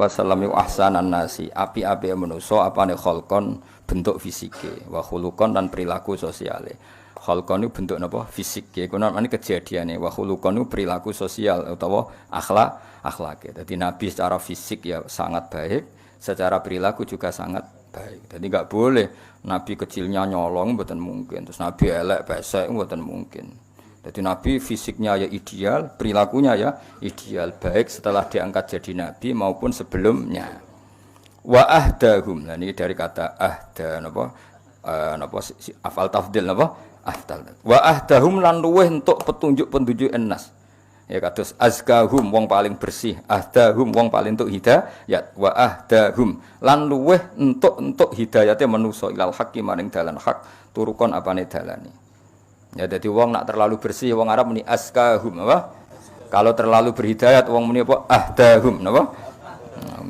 alaihi wasallam iku ahsanan nasi, api-api manusa apane kholqon bentuk fisike, wa khuluqon lan perilaku sosiale. Kholqon itu bentuk napa? Fisik. Iku namane kejadiane, wa khuluqon itu perilaku sosial utawa akhlake. Dadi Nabi secara fisik ya sangat baik, secara perilaku juga sangat baik. Jadi enggak boleh Nabi kecilnya nyolong mboten mungkin, terus Nabi elek pesek mboten mungkin. Jadi Nabi fisiknya ya ideal, perilakunya ya ideal, baik setelah diangkat jadi Nabi maupun sebelumnya. Wa ahdahum, nah ini dari kata ahda napa afal tafdil napa afdal. Wa ahdahum lan luweh entuk petunjuk-petunjuk ennas. Ya kados azkahum wong paling bersih, ahdahum wong paling entuk hidayah, wa ahdahum lan luweh entuk hidayate manusa ilal haqqi maring dalan hak turukon apane dalane. Ya jadi wong nak terlalu bersih wong Arab muni askahum apa? Kalau terlalu berhidayat wong muni apa? Ahdahum napa?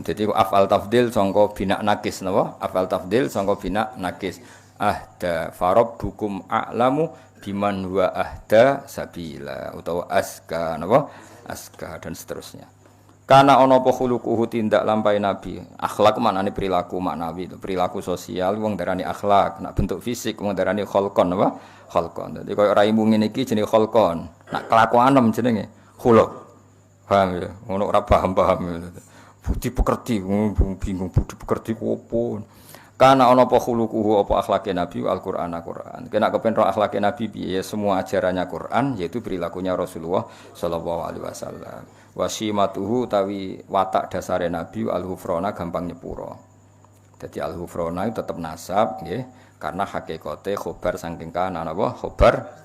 Jadi afal tafdil sangka bina nakis napa? Afal tafdil sangka bina nakis. Ahda farabbukum a'lamu biman huwa ahda sabila utawa aska napa? Aska dan seterusnya. Karena ana apa khuluquhu tindak lampahe nabi. Akhlak maknane perilaku maknawi, perilaku sosial wong darani akhlak, nak bentuk fisik wong darani kholqon apa? Kholqon. Dadi koyo raimu ngene iki jenenge kholqon. Nak kelakuanem jenenge khuluq. Paham ya? Ngono ora paham-paham. Budi pekerti, bingung budi pekerti opo. Karena ana apa khuluquhu apa akhlake nabi Al-Qur'an. Kena kepen ro akhlake nabi piye semua ajarannya Quran yaitu perilakunya Rasulullah sallallahu alaihi wasallam. Wasimatuhu tawi watak dasare nabi al-hufrona gampang nyepuro. Jadi al-hufrona itu tetap nasab nggih karena hakikate khobar saking kana napa khobar.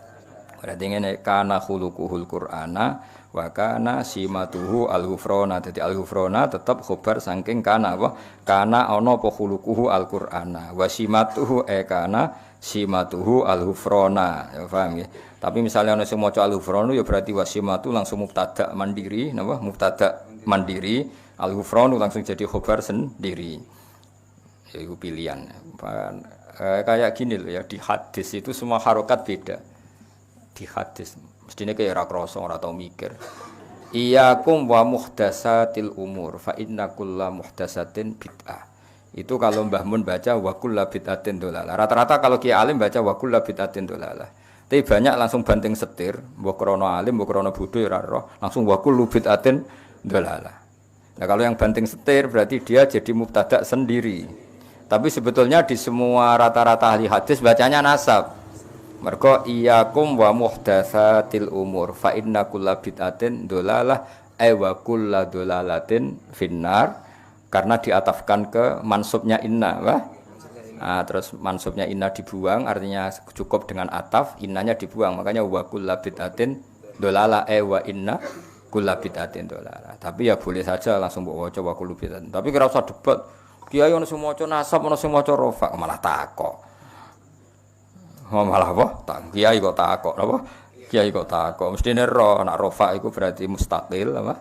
Berarti ngene kana khuluquhul Qur'ana wa kana simatuhu al-hufrona. Jadi al-hufrona tetap khobar saking kana apa? Kana ana apa khuluquhu al-Qur'ana. Wasimatuhu kana simatuhu al-hufrona. Ya paham nggih? Tapi misalnya ana sing maca al-hufranu ya berarti wasimatu langsung mubtada mandiri, napa? Mubtada mandiri, al-hufranu langsung jadi khobar sendiri. Ya itu pilihan. Kayak gini loh ya, di hadis itu semua harokat beda. Di hadis mestinya kayak ra krasa ora tau mikir. Iyyakum wa muhdatsatil umur fa inna kulla muhdatsatin bid'ah. Itu kalau Mbah Mun baca wa kullu bid'atin dolalah. Rata-rata kalau Ki Alim baca wa kullu bid'atin dolalah. Tapi banyak langsung banting setir, mbok krono alim, mbok krono bodho ora roh, langsung wa kullu bid'atin dolalah. Nah, kalau yang banting setir berarti dia jadi mubtada sendiri. Tapi sebetulnya di semua rata-rata ahli hadis bacanya nasab. Mergo iyyakum wa muhdatsatil umur fa inna kulla bid'atin dolalah wa kullu dolalatin finnar karena diatafkan ke mansubnya inna, wah. Nah, terus mansubnya inna dibuang artinya cukup dengan ataf, innanya dibuang makanya wa kullu bid'atin dolalah wa inna kullu bid'atin dolalah. Tapi ya boleh saja langsung mbok waca wa kullu bid'atin. Tapi kira usah debat. Kiai ono sing maca nasab, ono sing maca rafa, malah takok. Malah apa? Kiai kok takok, apa? Kiai kok takok. Mestine ro nek rafa iku berarti mustaqil apa?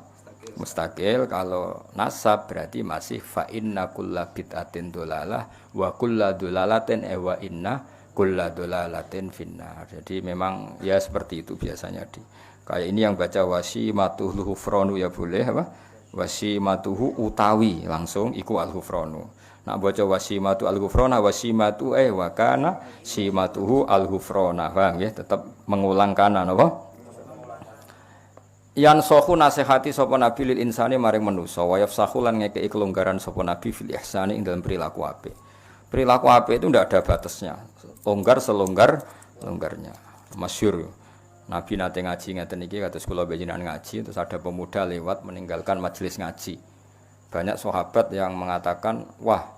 Mustaqil. Kalau nasab berarti masih fa inna kulla bid'atin dolalah wa kulla dolalatin wa inna kulla dolalatin finnar. Jadi memang ya seperti itu biasanya di kayak ini yang baca wasimatuhu hufranu ya boleh apa? Wasimatuhu utawi langsung iku al-hufranu. Nak baca wasimatu al-hufrana wasimatu wa kana simatuhu al-hufrana. Paham ya? Tetap mengulang kanan apa? Yan sohu nasihati sapa nabi lil insani maring manusa wa yafsahu lan ngekeki kelonggaran sapa nabi fil ihsani ing dalam perilaku apik. Perilaku apik itu ndak ada batasnya. Longgar selonggar-longgarnya. Masyhur. Nabi nate ngaji ngeten iki kados kula panjenengan ngaji terus ada pemuda lewat meninggalkan majelis ngaji. Banyak sahabat yang mengatakan, "Wah,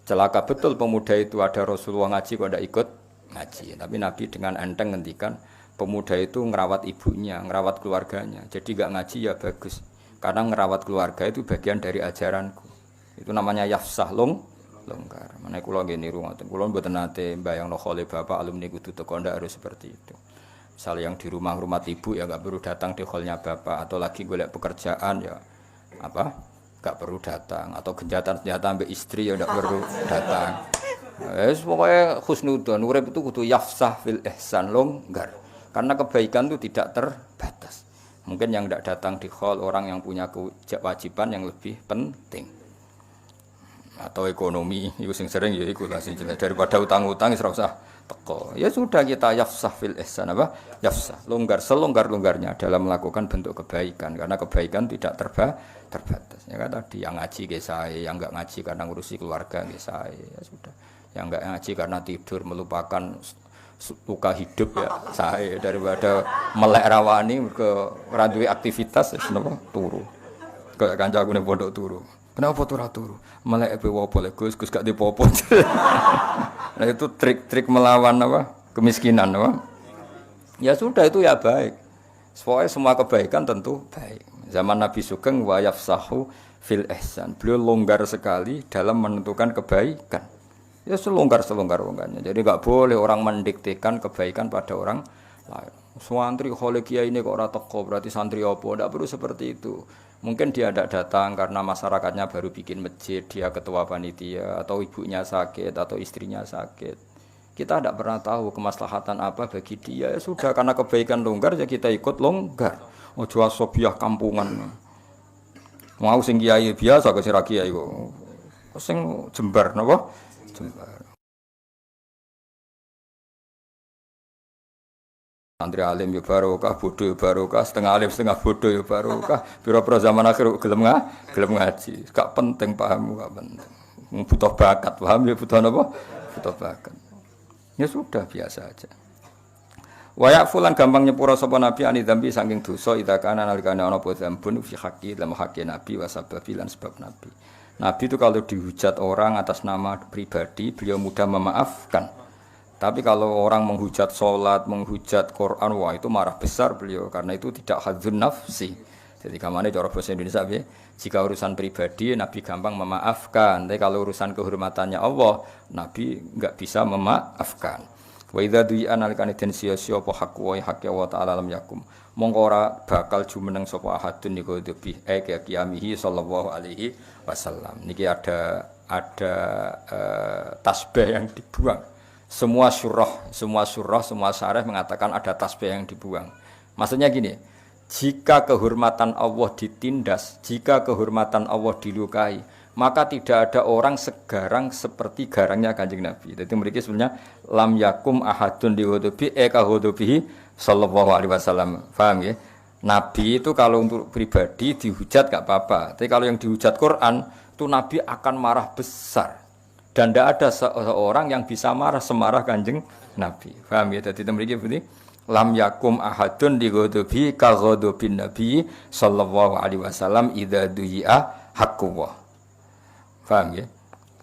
celaka betul pemuda itu ada Rasulullah ngaji kok ndak ikut ngaji." Tapi Nabi dengan enteng ngendikan pemuda itu ngerawat ibunya, ngerawat keluarganya. Jadi enggak ngaji ya bagus. Karena ngerawat keluarga itu bagian dari ajaranku. Itu namanya yafsah longgar. Mane kula nggih niru ngoten. Kula mboten nate mbayangno khole bapak alumni kudu teko ndak harus seperti itu. Misalnya yang di rumah ibu ya enggak perlu datang di hallnya bapak atau lagi golek pekerjaan ya apa? Enggak perlu datang atau genjatan senjata ambek istri ya enggak perlu datang. Wes pokoke husnudzon urip itu kudu yafsah fil ihsan longgar. Karena kebaikan itu tidak terbatas. Mungkin yang tidak datang di hall orang yang punya kewajiban yang lebih penting. Atau ekonomi, itu sing sering ya iku lah sing jelas daripada utang-utang ora usah teko. Ya sudah kita yafsah fil ihsan apa? Yafsah, longgar selonggar-longgarnya dalam melakukan bentuk kebaikan karena kebaikan tidak terbatas. Ya kan tadi yang ngaji ge sae, yang enggak ngaji karena ngurusi keluarga ge sae. Ya sudah. Yang enggak ngaji karena tidur melupakan luka hidup ya sae daripada melek rawani mergo ora duwe aktivitas wis napa turu. Kayak kancaku ning pondok turu. Kenapa turu? Melek pe wopo le Gus gak dipopo. Nah itu trik-trik melawan apa? Kemiskinan apa? Ya sudah itu ya baik. Soalnya semua kebaikan tentu baik. Zaman Nabi Sugeng wa yafsahu fil ihsan. Beliau longgar sekali dalam menentukan kebaikan. Ya selonggar-longgarnya. Jadi enggak boleh orang mendiktekan kebaikan pada orang lain. Santri khole kiai ini kok ora teko berarti santri apa? Enggak perlu seperti itu. Mungkin dia tidak datang karena masyarakatnya baru bikin masjid, dia ketua panitia, atau ibunya sakit, atau istrinya sakit. Kita tidak pernah tahu kemaslahatan apa bagi dia. Ya sudah, karena kebaikan longgar, ya kita ikut longgar. Ojo asobiah kampungan. Mau sing kiai biasa ke sira kiai kok. Sing jembar napa? Jembar. Santri alim ya barokah, bodoh ya barokah, setengah alim setengah bodoh ya barokah. Pira-pira zaman akhir gelem ngaji. Gak penting pahammu, gak penting. Butuh bakat, paham ya butuh apa? Butuh bakat. Ya sudah biasa aja. Wayak fulan gampang nyepura sapa nabi ani dzambi saking dosa ida kana nalikane ana apa dzambun fi haqqi lam haqqi nabi wa sababi lan sebab nabi. Nabi itu kalau dihujat orang atas nama pribadi, beliau mudah memaafkan. Tapi kalau orang menghujat sholat, menghujat Quran, wah itu marah besar beliau karena itu tidak hadzun nafsi. Jadi kamane cara bahasa Indonesia ya, jika urusan pribadi Nabi gampang memaafkan, tapi kalau urusan kehormatannya Allah, Nabi enggak bisa memaafkan. Wa idza du'a nalikane den sia-sia apa hak wa hak Allah taala lam yakum. Mongko ora bakal jumeneng sapa ahadun niku debi qiyamihi sallallahu alaihi wasallam. Niki ada tasbih yang dibuang. Semua syarah mengatakan ada tasbih yang dibuang. Maksudnya gini, jika kehormatan Allah ditindas, jika kehormatan Allah dilukai, maka tidak ada orang segarang seperti garangnya Kanjeng Nabi. Jadi mereka sebenarnya lam yakum ahadun dihudubi hudubihi sallallahu alaihi wasallam. Paham ya? Nabi itu kalau untuk pribadi dihujat gak apa-apa. Tapi kalau yang dihujat Quran, itu Nabi akan marah besar. Dan tidak ada seorang yang bisa marah semarah Kanjeng Nabi. Paham ya? Jadi mereka begini, lam yakum ahadun di ghadabi ka ghadabin Nabi sallallahu alaihi wasallam idza du'a haqqullah. Paham ya?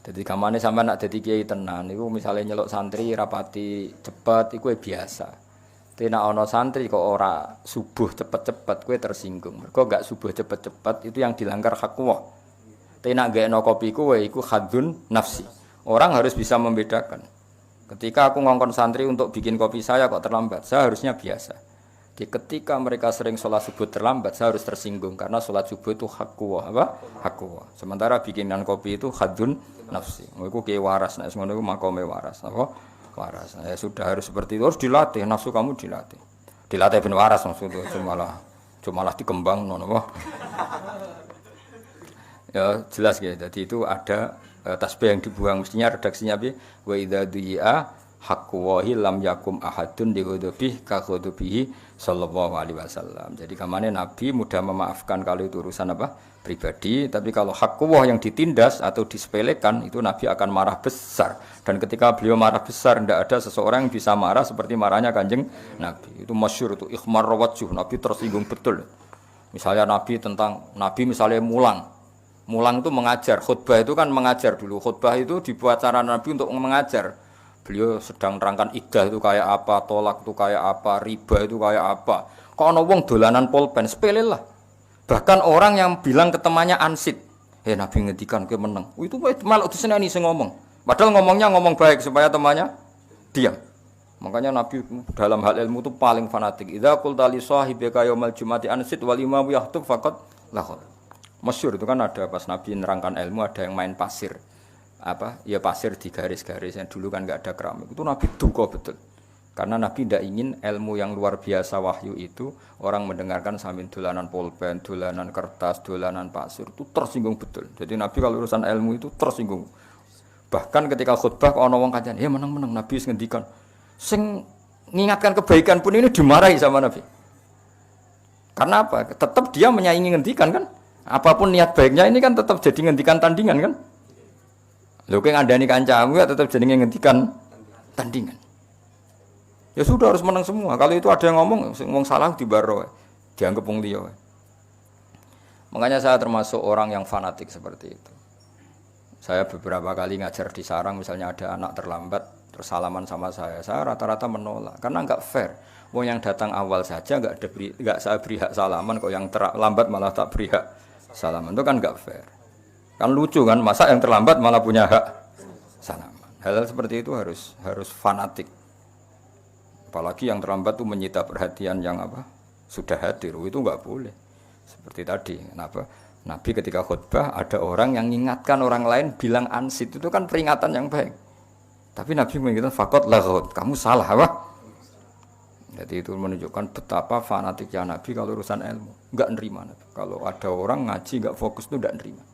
Jadi kamane sampean nak dadi kiai tenan niku misale nyeluk santri rapati cepet iku biasa. Tapi nek ana santri kok ora subuh cepet-cepet kowe tersinggung. Mergo gak subuh cepet-cepet itu yang dilanggar haqqullah. Tapi nek gakno kopi kowe iku hadzun nafsi. Orang harus bisa membedakan. Ketika aku ngongkon santri untuk bikin kopi saya kok terlambat, saya harusnya biasa. Jadi ketika mereka sering sholat subuh terlambat, saya harus tersinggung karena sholat subuh itu hakwa, apa? Hakwa. Sementara bikinan kopi itu hadzun nafsi. Iku ki waras, nek ngono iku makome waras, apa? Waras. Ya sudah harus seperti itu, harus dilatih, nafsu kamu dilatih. Dilatih ben waras maksudnya, cuma malah dikembang ngono apa? Ya jelas ya. Jadi itu ada tasbih yang dibuang mestinya redaksinya bi wa idza du'a haqqu lam yakum ahadun di ghadabihi ka ghadabihi sallallahu alaihi wasallam. Jadi kamane Nabi mudah memaafkan kalau itu urusan apa pribadi, tapi kalau haqqu yang ditindas atau disepelekan itu Nabi akan marah besar. Dan ketika beliau marah besar tidak ada seseorang yang bisa marah seperti marahnya Kanjeng Nabi. Itu masyhur itu ikhmar wajh, Nabi tersinggung betul. Misalnya Nabi misalnya Mulang itu mengajar, khutbah itu kan mengajar dulu. Khutbah itu dibuat cara Nabi untuk mengajar. Beliau sedang nerangkan iddah itu kayak apa, tolak itu kayak apa, riba itu kayak apa. Kok ana wong dolanan pulpen, sepele lah. Bahkan orang yang bilang ke temannya ansit, Nabi ngendikan kowe meneng. Itu malah diseneni sing ngomong. Padahal ngomongnya ngomong baik supaya temannya diam. Makanya Nabi dalam hal ilmu itu paling fanatik. Idza qulta li sahibika yaumal jumati ansit wal imamu yahtub faqad lahad. Masyhur itu kan ada pas Nabi nerangkan ilmu ada yang main pasir. Pasir di garis-garis yang dulu kan enggak ada keramik. Itu Nabi duka betul. Karena Nabi tidak ingin ilmu yang luar biasa wahyu itu orang mendengarkan sambil dolanan pulpen, dolanan kertas, dolanan pasir itu tersinggung betul. Jadi Nabi kalau urusan ilmu itu tersinggung. Bahkan ketika khutbah ana wong kancane, "Ya menang-menang Nabi wis ngendikan." Sing mengingatkan kebaikan pun ini dimarahi sama Nabi. Karena apa? Tetap dia menyaingi ngendikan kan? Apapun niat baiknya ini kan tetap jadi ngendikan tandingan kan? Lho kowe ngandani kancamu ya tetap jadi ngendikan tandingan. Ya sudah harus menang semua. Kalau itu ada yang ngomong salah dibaro, dianggap wong liya. Makanya saya termasuk orang yang fanatik seperti itu. Saya beberapa kali ngajar di sarang, misalnya ada anak terlambat, terus salaman sama saya rata-rata menolak karena enggak fair. Wong yang datang awal saja enggak saya beri hak salaman, kok yang terlambat malah tak beri hak salaman. Itu kan enggak fair. Kan lucu kan, masa yang terlambat malah punya hak salaman. Hal-hal seperti itu harus fanatik. Apalagi yang terlambat itu menyita perhatian yang sudah hadir, itu enggak boleh. Seperti tadi, kenapa? Nabi ketika khutbah ada orang yang mengingatkan orang lain bilang ansit, itu kan peringatan yang baik. Tapi Nabi mengingatkan fakot laghut, kamu salah apa? Jadi itu menunjukkan betapa fanatiknya Nabi kalau urusan ilmu, enggak nerima Nabi. Kalau ada orang ngaji enggak fokus itu enggak nerima.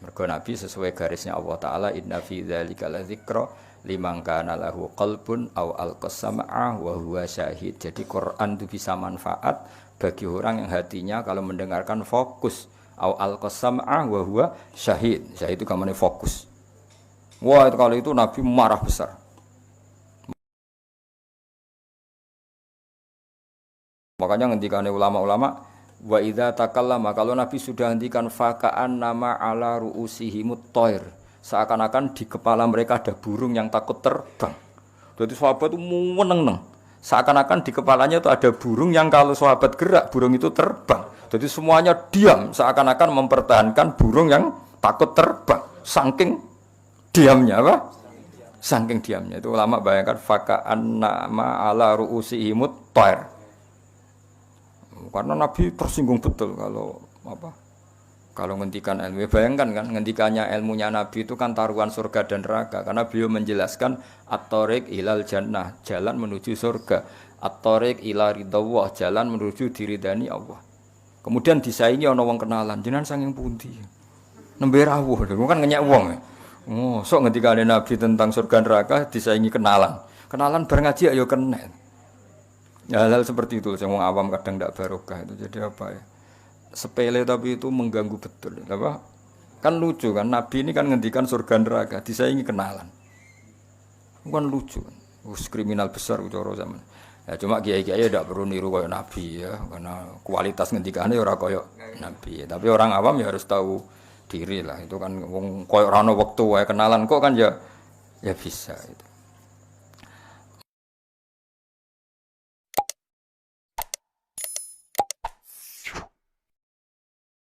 Mergo Nabi sesuai garisnya Allah Taala, inna fi dzalika ladzikra liman kana lahu qalbun aw alqasama'a wa huwa syahid. Jadi Quran itu bisa manfaat bagi orang yang hatinya kalau mendengarkan fokus, aw alqasama'a wa huwa syahid. Syahid itu kamane fokus. Wah, itu kalau itu Nabi marah besar. Makanya ngendikane ulama-ulama, wa idza takallama, kalau Nabi sudah hentikan faka'an nama ala ru'usihimut thair. Seakan-akan di kepala mereka ada burung yang takut terbang. Jadi sahabat itu meneng-neng. Seakan-akan di kepalanya itu ada burung yang kalau sahabat gerak, burung itu terbang. Jadi semuanya diam, seakan-akan mempertahankan burung yang takut terbang. Saking diamnya apa? Saking diamnya. Itu ulama bayangkan faka'an nama ala ru'usihimut thair. Karena Nabi tersinggung betul kalau ngendikan ilmu. Bayangkan kan ngendikannya ilmunya Nabi itu kan taruhan surga dan neraka, karena beliau menjelaskan at-thariq ilal jannah, jalan menuju surga, at-thariq ila ridawah, jalan menuju diridani Allah. Kemudian disaingi ana wong kenalan, jenengan saking pundi? Nembe rawuh, kan ngenyek wong. Oh, sok ngendikane Nabi tentang surga neraka disaingi kenalan. Kenalan bar ngaji ayo kena. Hal-hal seperti itu yang wong awam kadang ndak barokah itu. Jadi apa ya? Sepele tapi itu mengganggu betul. Kan lucu kan, Nabi ini kan ngendikan surga neraka disaingi kenalan. Bukan lucu kan. Kriminal besar cara zaman. Ya cuma kiai-kiai tidak perlu niru kaya Nabi ya, karena kualitas ngendikane ora kaya Nabi. Ya. Tapi orang awam ya harus tahu diri lah. Itu kan wong koyo ora ono wektu wae kenalan kok kan ya bisa itu.